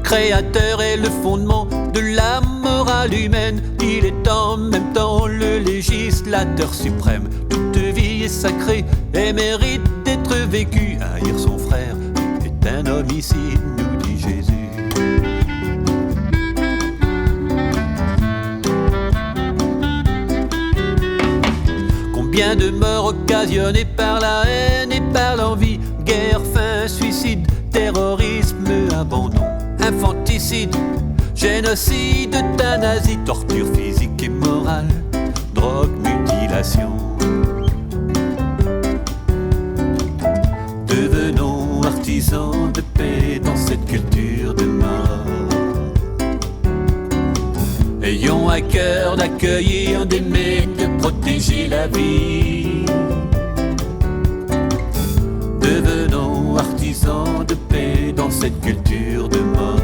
Créateur est le fondement de la morale humaine. Il est en même temps le législateur suprême. Toute vie est sacrée et mérite d'être vécue. Haïr son frère est un homicide, nous dit Jésus. Combien de morts occasionnées par la haine et par l'envie, guerre, faim, suicide, terrorisme, abandon, infanticide, génocide, euthanasie, torture physique et morale, drogue, mutilation. Devenons artisans de paix dans cette culture de mort. Ayons à cœur d'accueillir, d'aimer, de protéger la vie. Devenons artisans de paix dans cette culture de mort.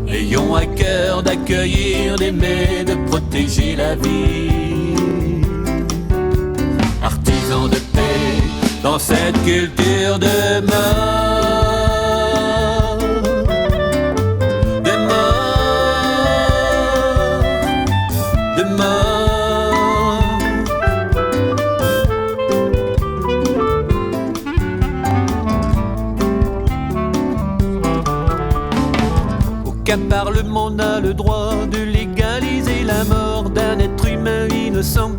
Ayons à cœur d'accueillir, d'aimer, de protéger la vie. Artisans de paix dans cette culture de mort. Aucun parlement n'a le droit de légaliser la mort d'un être humain innocent,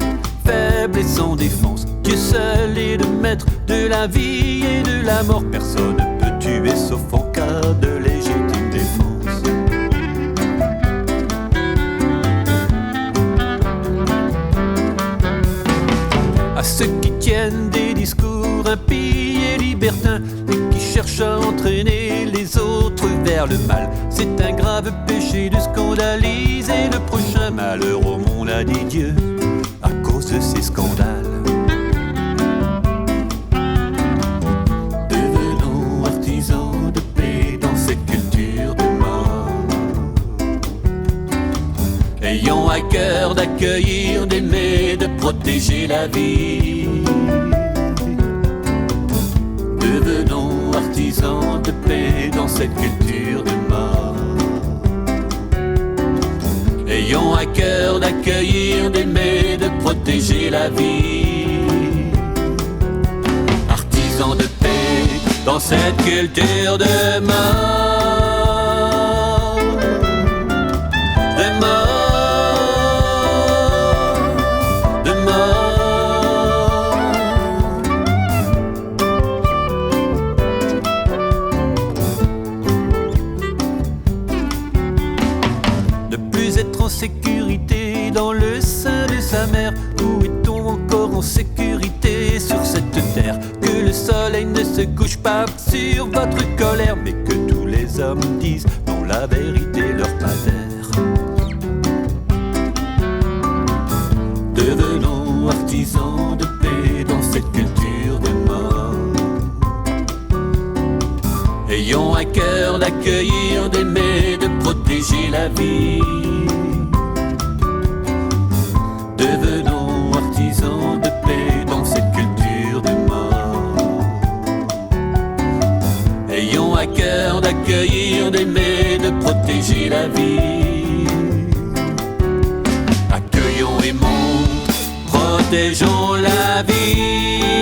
faible et sans défense. Dieu seul est le maître de la vie et de la mort. Personne ne peut tuer sauf en cas de légitime défense. À ceux qui tiennent des discours impies et libertins et qui cherchent à entraîner les autres vers le mal, c'est un grave péché de scandaliser le prochain. Malheur au monde, a dit Dieu, à cause de ces scandales. Devenons artisans de paix dans cette culture de mort. Ayons à cœur d'accueillir, d'aimer, de protéger la vie. Devenons artisans de paix dans cette culture de mort. Ayons à cœur d'accueillir, d'aimer, de protéger la vie. Artisans de paix dans cette culture de mort. De mort. En sécurité dans le sein de sa mère. Où est-on encore en sécurité sur cette terre? Que le soleil ne se couche pas sur votre colère, mais que tous les hommes disent non, la vérité leur patère. Devenons artisans de paix dans cette culture de mort. Ayons à cœur d'accueillir, d'aimer, de protéger la vie. Devenons artisans de paix dans cette culture de mort. Ayons à cœur d'accueillir, d'aimer, de protéger la vie. Accueillons, aimons, protégeons la vie.